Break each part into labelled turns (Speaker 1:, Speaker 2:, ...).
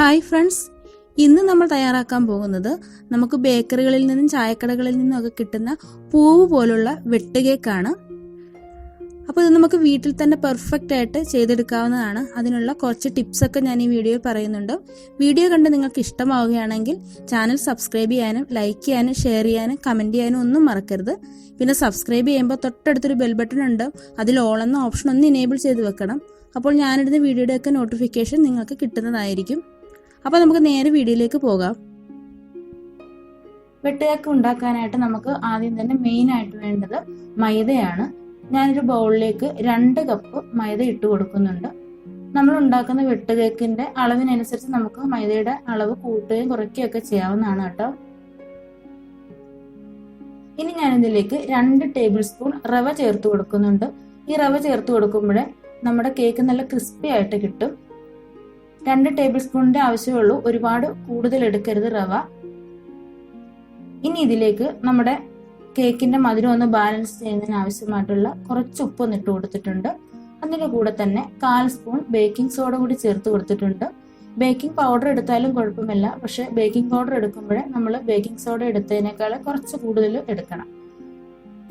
Speaker 1: Hi friends, ഇന്ന് നമ്മൾ തയ്യാറാക്കാൻ പോകുന്നത് നമുക്ക് ബേക്കറികളിൽ നിന്നും ചായക്കടകളിൽ നിന്നും ഒക്കെ കിട്ടുന്ന പൂവ് പോലുള്ള വെട്ട് കേക്കാണ്. അപ്പോൾ ഇത് നമുക്ക് വീട്ടിൽ തന്നെ പെർഫെക്റ്റ് ആയിട്ട് ചെയ്തെടുക്കാവുന്നതാണ്. അതിനുള്ള കുറച്ച് ടിപ്സൊക്കെ ഞാൻ ഈ വീഡിയോയിൽ പറയുന്നുണ്ട്. വീഡിയോ കണ്ട് നിങ്ങൾക്ക് ഇഷ്ടമാവുകയാണെങ്കിൽ ചാനൽ സബ്സ്ക്രൈബ് ചെയ്യാനും ലൈക്ക് ചെയ്യാനും ഷെയർ ചെയ്യാനും കമൻറ്റ് ചെയ്യാനും ഒന്നും മറക്കരുത്. പിന്നെ സബ്സ്ക്രൈബ് ചെയ്യുമ്പോൾ തൊട്ടടുത്തൊരു ബെൽ ബട്ടൺ ഉണ്ട്, അതിൽ ഓൾ എന്ന ഓപ്ഷൻ ഒന്ന് ഇനേബിൾ ചെയ്ത് വെക്കണം. അപ്പോൾ ഞാനിടുന്ന വീഡിയോയുടെയൊക്കെ നോട്ടിഫിക്കേഷൻ നിങ്ങൾക്ക് കിട്ടുന്നതായിരിക്കും. അപ്പോൾ നമുക്ക് നേരെ വീഡിയോയിലേക്ക് പോകാം. വെട്ടുകേക്ക് ഉണ്ടാക്കാനായിട്ട് നമുക്ക് ആദ്യം തന്നെ മെയിൻ ആയിട്ട് വേണ്ടത് മൈദയാണ്. ഞാനൊരു ബൗളിലേക്ക് 2 കപ്പ് മൈദ ഇട്ട് കൊടുക്കുന്നുണ്ട്. നമ്മൾ ഉണ്ടാക്കുന്ന വെട്ടുകേക്കിന്റെ അളവിനനുസരിച്ച് നമുക്ക് മൈദയുടെ അളവ് കൂട്ടുകയും കുറയ്ക്കുകയൊക്കെ ചെയ്യാവുന്നതാണ് കേട്ടോ. ഇനി ഞാനിതിലേക്ക് 2 ടേബിൾ സ്പൂൺ റവ ചേർത്ത് കൊടുക്കുന്നുണ്ട്. ഈ റവ ചേർത്ത് കൊടുക്കുമ്പോഴേ നമ്മുടെ കേക്ക് നല്ല ക്രിസ്പി ആയിട്ട് കിട്ടും. 2 ടേബിൾ സ്പൂണിന്റെ ആവശ്യമുള്ളൂ, ഒരുപാട് കൂടുതൽ എടുക്കരുത് റവ. ഇനി ഇതിലേക്ക് നമ്മുടെ കേക്കിന്റെ മധുരം ഒന്ന് ബാലൻസ് ചെയ്യുന്നതിന് ആവശ്യമായിട്ടുള്ള കുറച്ച് ഉപ്പ് ഇട്ട് കൊടുത്തിട്ടുണ്ട്. അതിന്റെ കൂടെ തന്നെ 1/4 സ്പൂൺ ബേക്കിംഗ് സോഡ കൂടി ചേർത്ത് കൊടുത്തിട്ടുണ്ട്. ബേക്കിംഗ് പൗഡർ എടുത്താലും കുഴപ്പമില്ല, പക്ഷെ ബേക്കിംഗ് പൗഡർ എടുക്കുമ്പോഴേ നമ്മൾ ബേക്കിംഗ് സോഡ എടുത്തതിനേക്കാൾ കുറച്ച് കൂടുതൽ എടുക്കണം.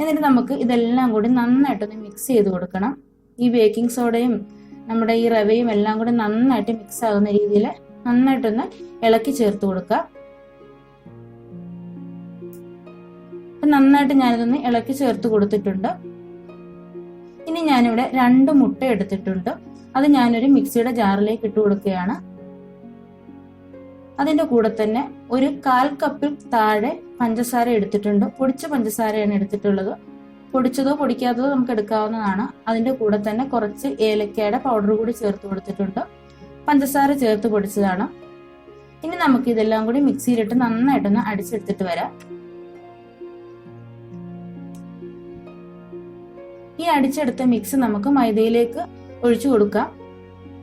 Speaker 1: എന്നിട്ട് നമുക്ക് ഇതെല്ലാം കൂടി നന്നായിട്ടൊന്ന് മിക്സ് ചെയ്ത് കൊടുക്കണം. ഈ ബേക്കിംഗ് സോഡയും നമ്മുടെ ഈ റവയും എല്ലാം കൂടി നന്നായിട്ട് മിക്സ് ആകുന്ന രീതിയിൽ നന്നായിട്ടൊന്ന് ഇളക്കി ചേർത്ത് കൊടുക്കുക. നന്നായിട്ട് ഞാനിതൊന്ന് ഇളക്കി ചേർത്ത് കൊടുത്തിട്ടുണ്ട്. ഇനി ഞാനിവിടെ 2 മുട്ട എടുത്തിട്ടുണ്ട്. അത് ഞാനൊരു മിക്സിയുടെ ജാറിലേക്ക് ഇട്ട് കൊടുക്കുകയാണ്. അതിന്റെ കൂടെ തന്നെ ഒരു 1/4 കപ്പിൽ താഴെ പഞ്ചസാര എടുത്തിട്ടുണ്ട്. പൊടിച്ച പഞ്ചസാരയാണ് എടുത്തിട്ടുള്ളത്. പൊടിച്ചതോ പൊടിക്കാത്തതോ നമുക്ക് എടുക്കാവുന്നതാണ്. അതിന്റെ കൂടെ തന്നെ കുറച്ച് ഏലക്കയുടെ പൗഡർ കൂടി ചേർത്ത് കൊടുത്തിട്ടുണ്ട്. പഞ്ചസാര ചേർത്ത് പൊടിച്ചതാണ്. ഇനി നമുക്ക് ഇതെല്ലാം കൂടി മിക്സിയിലിട്ട് നന്നായിട്ടൊന്ന് അടിച്ചെടുത്തിട്ട് വരാം. ഈ അടിച്ചെടുത്ത മിക്സ് നമുക്ക് മൈദയിലേക്ക് ഒഴിച്ചു കൊടുക്കാം.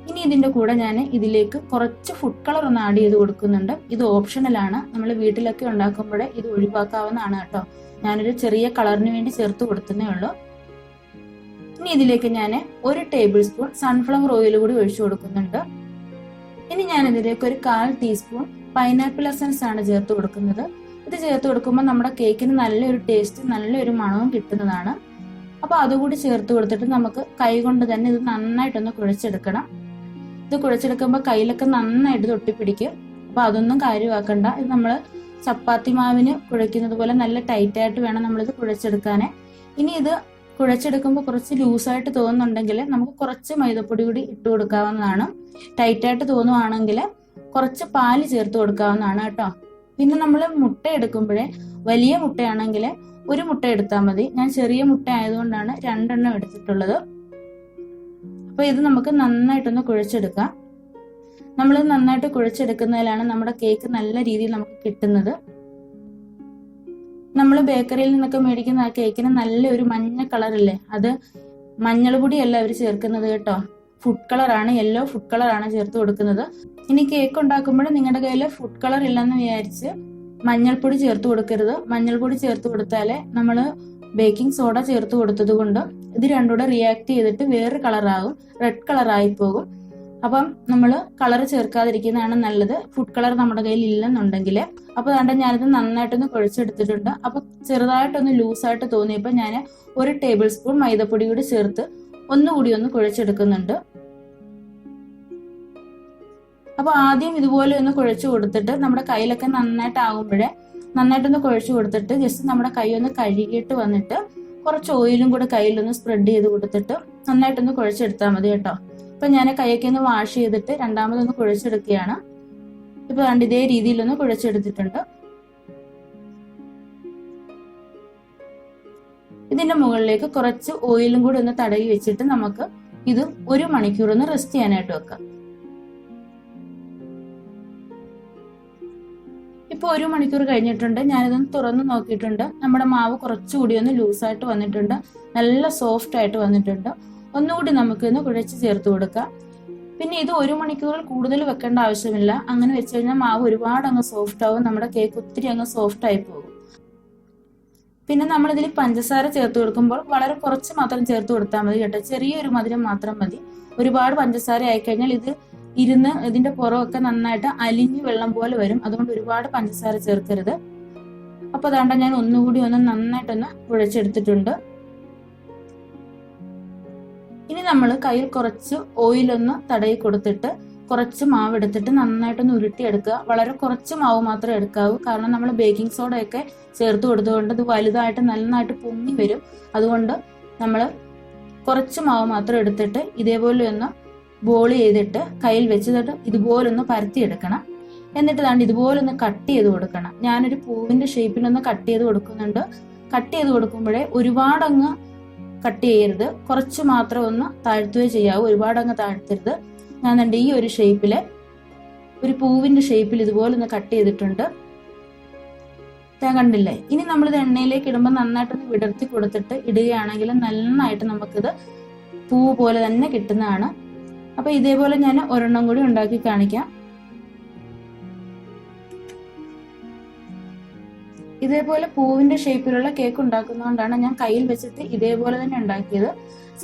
Speaker 1: ഇനി ഇതിന്റെ കൂടെ ഞാൻ ഇതിലേക്ക് കുറച്ച് ഫുഡ് കളർ ഒന്ന് ആഡ് ചെയ്ത് കൊടുക്കുന്നുണ്ട്. ഇത് ഓപ്ഷണലാണ്, നമ്മൾ വീട്ടിലൊക്കെ ഉണ്ടാക്കുമ്പോഴേ ഇത് ഒഴിവാക്കാവുന്നതാണ് കേട്ടോ. ഞാനൊരു ചെറിയ കളറിന് വേണ്ടി ചേർത്ത് കൊടുത്തേ ഉള്ളൂ. ഇനി ഇതിലേക്ക് ഞാൻ 1 ടേബിൾ സ്പൂൺ സൺഫ്ലവർ ഓയിൽ കൂടി ഒഴിച്ചു കൊടുക്കുന്നുണ്ട്. ഇനി ഞാൻ ഇതിലേക്ക് ഒരു 1/4 ടീസ്പൂൺ പൈനാപ്പിൾ എസൻസ് ആണ് ചേർത്ത് കൊടുക്കുന്നത്. ഇത് ചേർത്ത് കൊടുക്കുമ്പോൾ നമ്മുടെ കേക്കിന് നല്ലൊരു ടേസ്റ്റ്, നല്ലൊരു മണവും കിട്ടുന്നതാണ്. അപ്പൊ അതുകൂടി ചേർത്ത് കൊടുത്തിട്ട് നമുക്ക് കൈ കൊണ്ട് തന്നെ ഇത് നന്നായിട്ടൊന്ന് കുഴച്ചെടുക്കണം. ഇത് കുഴച്ചെടുക്കുമ്പോൾ കയ്യിലൊക്കെ നന്നായിട്ട് തൊട്ടിപ്പിടിക്കും. അപ്പൊ അതൊന്നും കാര്യമാക്കണ്ട. ഇത് നമ്മൾ ചപ്പാത്തി മാവിന് കുഴയ്ക്കുന്നത് പോലെ നല്ല ടൈറ്റ് ആയിട്ട് വേണം നമ്മളിത് കുഴച്ചെടുക്കാനേ. ഇനി ഇത് കുഴച്ചെടുക്കുമ്പോൾ കുറച്ച് ലൂസായിട്ട് തോന്നുന്നുണ്ടെങ്കിൽ നമുക്ക് കുറച്ച് മൈദപ്പൊടി കൂടി ഇട്ട് കൊടുക്കാവുന്നതാണ്. ടൈറ്റായിട്ട് തോന്നുവാണെങ്കിൽ കുറച്ച് പാല് ചേർത്ത് കൊടുക്കാവുന്നതാണ് കേട്ടോ. പിന്നെ നമ്മൾ മുട്ട എടുക്കുമ്പോഴേ വലിയ മുട്ടയാണെങ്കിൽ 1 മുട്ട എടുത്താൽ മതി. ഞാൻ ചെറിയ മുട്ട ആയതുകൊണ്ടാണ് 2 എണ്ണം എടുത്തിട്ടുള്ളത്. അപ്പൊ ഇത് നമുക്ക് നന്നായിട്ടൊന്ന് കുഴച്ചെടുക്കാം. നമ്മൾ നന്നായിട്ട് കുഴച്ചെടുക്കുന്നതിലാണ് നമ്മുടെ കേക്ക് നല്ല രീതിയിൽ നമുക്ക് കിട്ടുന്നത്. നമ്മൾ ബേക്കറിയിൽ നിന്നൊക്കെ മേടിക്കുന്ന ആ കേക്കിന് നല്ലൊരു മഞ്ഞ കളറില്ലേ, അത് മഞ്ഞൾ പൊടിയല്ല അവർ ചേർക്കുന്നത് കേട്ടോ. ഫുഡ് കളറാണ്, യെല്ലോ ഫുഡ് കളറാണ് ചേർത്ത് കൊടുക്കുന്നത്. ഇനി കേക്ക് ഉണ്ടാക്കുമ്പോൾ നിങ്ങളുടെ കയ്യിൽ ഫുഡ് കളർ ഇല്ലെന്ന് വിചാരിച്ച് മഞ്ഞൾപ്പൊടി ചേർത്ത് കൊടുക്കരുത്. മഞ്ഞൾപ്പൊടി ചേർത്ത് കൊടുത്താലേ നമ്മൾ ബേക്കിംഗ് സോഡ ചേർത്ത് കൊടുത്തത് കൊണ്ട് ഇത് രണ്ടും കൂടെ റിയാക്ട് ചെയ്തിട്ട് വേറെ കളറാകും, റെഡ് കളറായി പോകും. അപ്പം നമ്മൾ കളർ ചേർക്കാതിരിക്കുന്നതാണ് നല്ലത്, ഫുഡ് കളർ നമ്മുടെ കയ്യിൽ ഇല്ലെന്നുണ്ടെങ്കിൽ. അപ്പൊ അതുകൊണ്ട് ഞാനിത് നന്നായിട്ടൊന്ന് കുഴച്ചെടുത്തിട്ടുണ്ട്. അപ്പൊ ചെറുതായിട്ടൊന്ന് ലൂസായിട്ട് തോന്നിയപ്പോൾ ഞാൻ 1 ടേബിൾ സ്പൂൺ മൈദപ്പൊടി കൂടി ചേർത്ത് ഒന്നുകൂടി ഒന്ന് കുഴച്ചെടുക്കുന്നുണ്ട്. അപ്പൊ ആദ്യം ഇതുപോലെ ഒന്ന് കുഴച്ചു കൊടുത്തിട്ട് നമ്മുടെ കയ്യിലൊക്കെ നന്നായിട്ട് ആകുമ്പോഴേ നന്നായിട്ടൊന്ന് കുഴച്ചു കൊടുത്തിട്ട് ജസ്റ്റ് നമ്മുടെ കൈ ഒന്ന് കഴുകിയിട്ട് വന്നിട്ട് കുറച്ച് ഓയിലും കൂടെ കയ്യിലൊന്ന് സ്പ്രെഡ് ചെയ്ത് കൊടുത്തിട്ട് നന്നായിട്ടൊന്ന് കുഴച്ചെടുത്താൽ മതി കേട്ടോ. ഇപ്പൊ ഞാൻ കൈയൊക്കെ ഒന്ന് വാഷ് ചെയ്തിട്ട് രണ്ടാമതൊന്ന് കുഴച്ചെടുക്കുകയാണ്. ഇപ്പൊ കണ്ട് ഇതേ രീതിയിലൊന്ന് കുഴച്ചെടുത്തിട്ടുണ്ട്. ഇതിന്റെ മുകളിലേക്ക് കുറച്ച് ഓയിലും കൂടി ഒന്ന് തടവി വെച്ചിട്ട് നമുക്ക് ഇത് 1 മണിക്കൂർ ഒന്ന് റെസ്റ്റ് ചെയ്യാനായിട്ട് വെക്കാം. ഇപ്പൊ 1 മണിക്കൂർ കഴിഞ്ഞിട്ടുണ്ട്. ഞാനിതൊന്ന് തുറന്ന് നോക്കിയിട്ടുണ്ട്. നമ്മുടെ മാവ് കുറച്ചുകൂടി ഒന്ന് ലൂസായിട്ട് വന്നിട്ടുണ്ട്, നല്ല സോഫ്റ്റ് ആയിട്ട് വന്നിട്ടുണ്ട്. ഒന്നുകൂടി നമുക്കൊന്ന് കുഴച്ച് ചേർത്ത് കൊടുക്കാം. പിന്നെ ഇത് 1 മണിക്കൂറിൽ കൂടുതൽ വെക്കേണ്ട ആവശ്യമില്ല. അങ്ങനെ വെച്ച് കഴിഞ്ഞാൽ മാവ് ഒരുപാട് അങ്ങ് സോഫ്റ്റ് ആവും, നമ്മുടെ കേക്ക് ഒത്തിരി അങ്ങ് സോഫ്റ്റ് ആയി പോകും. പിന്നെ നമ്മളിതിൽ പഞ്ചസാര ചേർത്ത് കൊടുക്കുമ്പോൾ വളരെ കുറച്ച് മാത്രം ചേർത്ത് കൊടുത്താൽ മതി കേട്ടോ. ചെറിയൊരു മധുരം മാത്രം മതി. ഒരുപാട് പഞ്ചസാര ആയിക്കഴിഞ്ഞാൽ ഇത് ഇരുന്ന് ഇതിന്റെ പുറമൊക്കെ നന്നായിട്ട് അലിഞ്ഞു വെള്ളം പോലെ വരും. അതുകൊണ്ട് ഒരുപാട് പഞ്ചസാര ചേർക്കരുത്. അപ്പൊ അതാണ്ട ഞാൻ ഒന്നുകൂടി ഒന്ന് നന്നായിട്ടൊന്ന് കുഴച്ചെടുത്തിട്ടുണ്ട്. ഇനി നമ്മൾ കയ്യിൽ കുറച്ച് ഓയിലൊന്ന് തടയി കൊടുത്തിട്ട് കുറച്ച് മാവ് എടുത്തിട്ട് നന്നായിട്ടൊന്ന് ഉരുട്ടിയെടുക്കുക. വളരെ കുറച്ച് മാവ് മാത്രമേ എടുക്കാവൂ. കാരണം നമ്മൾ ബേക്കിംഗ് സോഡയൊക്കെ ചേർത്ത് കൊടുത്തുകൊണ്ട് ഇത് വലുതായിട്ട് നന്നായിട്ട് പൊങ്ങി വരും. അതുകൊണ്ട് നമ്മൾ കുറച്ച് മാവ് മാത്രം എടുത്തിട്ട് ഇതേപോലെ ഒന്ന് ബോൾ ചെയ്തിട്ട് കയ്യിൽ വെച്ചിട്ട് ഇതുപോലൊന്ന് പരത്തിയെടുക്കണം. എന്നിട്ട് ദാണ്ട് ഇതുപോലൊന്ന് കട്ട് ചെയ്ത് കൊടുക്കണം. ഞാനൊരു പൂവിന്റെ ഷേപ്പിലൊന്ന് കട്ട് ചെയ്ത് കൊടുക്കുന്നുണ്ട്. കട്ട് ചെയ്ത് കൊടുക്കുമ്പോഴേ ഒരുപാടങ്ങ് കട്ട് ചെയ്യരുത്, കുറച്ച് മാത്രം ഒന്ന് താഴ്ത്തുകയോ ചെയ്യാവൂ. ഒരുപാടങ്ങ് താഴ്ത്തരുത്. ഞാൻ ദാണ്ട് ഈ ഒരു ഷേപ്പില് ഒരു പൂവിന്റെ ഷേപ്പിൽ ഇതുപോലെ ഒന്ന് കട്ട് ചെയ്തിട്ടുണ്ട്. ഞാൻ കണ്ടില്ലേ? ഇനി നമ്മളിത് എണ്ണയിലേക്ക് ഇടുമ്പോൾ നന്നായിട്ടൊന്ന് വിടർത്തി കൊടുത്തിട്ട് ഇടുകയാണെങ്കിൽ നന്നായിട്ട് നമുക്കിത് പൂ പോലെ തന്നെ കിട്ടുന്നതാണ്. അപ്പൊ ഇതേപോലെ ഞാൻ ഒരെണ്ണം കൂടി ഉണ്ടാക്കി കാണിക്കാം. ഇതേപോലെ പൂവിന്റെ ഷേപ്പിലുള്ള കേക്ക് ഉണ്ടാക്കുന്നതുകൊണ്ടാണ് ഞാൻ കയ്യിൽ വെച്ചിട്ട് ഇതേപോലെ തന്നെ ഉണ്ടാക്കിയത്.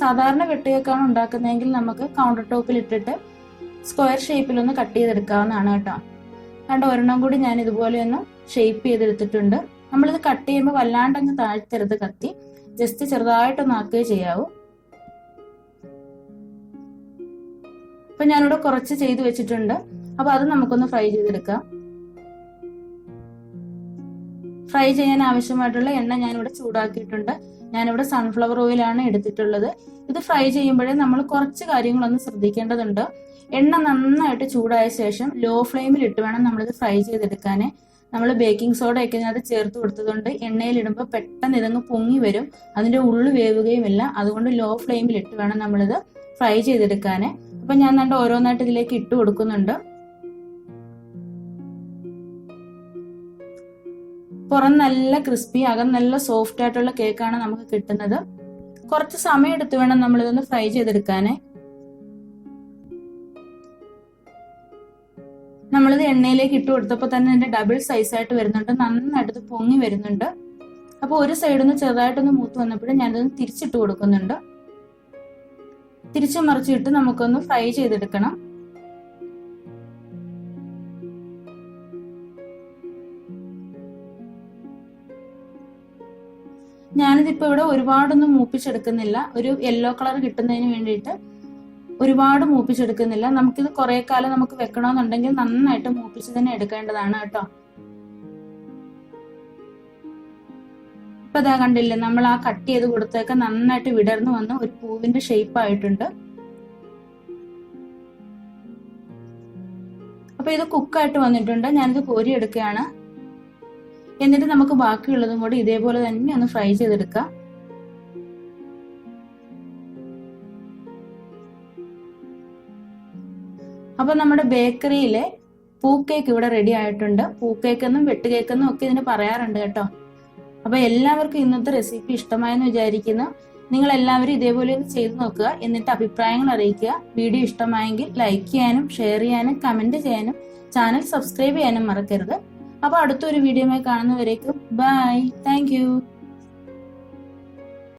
Speaker 1: സാധാരണ വെട്ടുകേക്കാണ് ഉണ്ടാക്കുന്നതെങ്കിൽ നമുക്ക് കൗണ്ടർ ടോപ്പിൽ ഇട്ടിട്ട് സ്ക്വയർ ഷേപ്പിലൊന്ന് കട്ട് ചെയ്തെടുക്കാവുന്നതാണ് കേട്ടോ. കണ്ട ഒരെണ്ണം കൂടി ഞാൻ ഇതുപോലെ ഒന്ന് ഷേപ്പ് ചെയ്തെടുത്തിട്ടുണ്ട്. നമ്മളിത് കട്ട് ചെയ്യുമ്പോൾ വല്ലാണ്ടങ്ങ് താഴ്ത്തരുത് കത്തി, ജസ്റ്റ് ചെറുതായിട്ടൊന്ന് ആക്കുകയേ ചെയ്യാവൂ. അപ്പൊ ഞാനിവിടെ കുറച്ച് ചെയ്ത് വെച്ചിട്ടുണ്ട്. അപ്പൊ അത് നമുക്കൊന്ന് ഫ്രൈ ചെയ്തെടുക്കാം. ഫ്രൈ ചെയ്യാൻ ആവശ്യമായിട്ടുള്ള എണ്ണ ഞാനിവിടെ ചൂടാക്കിയിട്ടുണ്ട്. ഞാനിവിടെ സൺഫ്ലവർ ഓയിലാണ് എടുത്തിട്ടുള്ളത്. ഇത് ഫ്രൈ ചെയ്യുമ്പോഴേ നമ്മൾ കുറച്ച് കാര്യങ്ങളൊന്ന് ശ്രദ്ധിക്കേണ്ടതുണ്ട്. എണ്ണ നന്നായിട്ട് ചൂടായ ശേഷം ലോ ഫ്ലെയിമിൽ ഇട്ട് വേണം നമ്മളിത് ഫ്രൈ ചെയ്തെടുക്കാന്. നമ്മൾ ബേക്കിംഗ് സോഡ ഒക്കെ അത് ചേർത്ത് കൊടുത്തതുകൊണ്ട് എണ്ണയിൽ ഇടുമ്പോൾ പെട്ടെന്ന് ഇതങ്ങ് പൊങ്ങി വരും, അതിന്റെ ഉള്ളു വേവുകയുമില്ല. അതുകൊണ്ട് ലോ ഫ്ലെയിമിൽ ഇട്ട് വേണം നമ്മളിത് ഫ്രൈ ചെയ്തെടുക്കാന്. അപ്പൊ ഞാൻ കണ്ട് ഓരോന്നായിട്ട് ഇതിലേക്ക് ഇട്ട് കൊടുക്കുന്നുണ്ട്. പുറം നല്ല ക്രിസ്പി, അകം നല്ല സോഫ്റ്റ് ആയിട്ടുള്ള കേക്കാണ് നമുക്ക് കിട്ടുന്നത്. കുറച്ച് സമയം എടുത്ത് വേണം നമ്മളിതൊന്ന് ഫ്രൈ ചെയ്തെടുക്കാന്. നമ്മളിത് എണ്ണയിലേക്ക് ഇട്ട് കൊടുത്തപ്പോൾ തന്നെ ഇതിന്റെ ഡബിൾ സൈസ് ആയിട്ട് വരുന്നുണ്ട്, നന്നായിട്ട് പൊങ്ങി വരുന്നുണ്ട്. അപ്പൊ ഒരു സൈഡിൽ ചെറുതായിട്ടൊന്ന് മൂത്ത് വന്നപ്പോഴും ഞാനിതൊന്ന് തിരിച്ചിട്ട് കൊടുക്കുന്നുണ്ട്. തിരിച്ചു മറിച്ചിട്ട് നമുക്കൊന്ന് ഫ്രൈ ചെയ്തെടുക്കണം. ഞാനിതിപ്പോ ഇവിടെ ഒരുപാടൊന്നും മൂപ്പിച്ചെടുക്കുന്നില്ല. ഒരു യെല്ലോ കളർ കിട്ടുന്നതിന് വേണ്ടിയിട്ട് ഒരുപാട് മൂപ്പിച്ചെടുക്കുന്നില്ല. നമുക്കിത് കുറെ കാലം നമുക്ക് വെക്കണമെന്നുണ്ടെങ്കിൽ നന്നായിട്ട് മൂപ്പിച്ച് തന്നെ എടുക്കേണ്ടതാണ് കേട്ടോ. ഇപ്പൊ ഇതാ കണ്ടില്ലേ, നമ്മൾ ആ കട്ട് ചെയ്ത് കൊടുത്തൊക്കെ നന്നായിട്ട് വിടർന്നു വന്ന് ഒരു പൂവിന്റെ ഷേപ്പ് ആയിട്ടുണ്ട്. അപ്പൊ ഇത് കുക്കായിട്ട് വന്നിട്ടുണ്ട്. ഞാനിത് കോരി എടുക്കുകയാണ്. എന്നിട്ട് നമുക്ക് ബാക്കിയുള്ളതും കൂടി ഇതേപോലെ തന്നെ ഒന്ന് ഫ്രൈ ചെയ്തെടുക്കാം. അപ്പൊ നമ്മുടെ ബേക്കറിയിലെ പൂക്കേക്ക് ഇവിടെ റെഡി ആയിട്ടുണ്ട്. പൂക്കേക്കെന്നും വെട്ടുകേക്കെന്നും ഒക്കെ ഇതിന് പറയാറുണ്ട് കേട്ടോ. അപ്പൊ എല്ലാവർക്കും ഇന്നത്തെ റെസിപ്പി ഇഷ്ടമായെന്ന് വിചാരിക്കുന്നു. നിങ്ങൾ എല്ലാവരും ഇതേപോലെ ഒന്ന് ചെയ്ത് നോക്കുക, എന്നിട്ട് അഭിപ്രായങ്ങൾ അറിയിക്കുക. വീഡിയോ ഇഷ്ടമായെങ്കിൽ ലൈക്ക് ചെയ്യാനും ഷെയർ ചെയ്യാനും കമന്റ് ചെയ്യാനും ചാനൽ സബ്സ്ക്രൈബ് ചെയ്യാനും മറക്കരുത്. അപ്പൊ അടുത്തൊരു വീഡിയോയുമായി കാണുന്നവരേക്കും ബൈ. Thank you.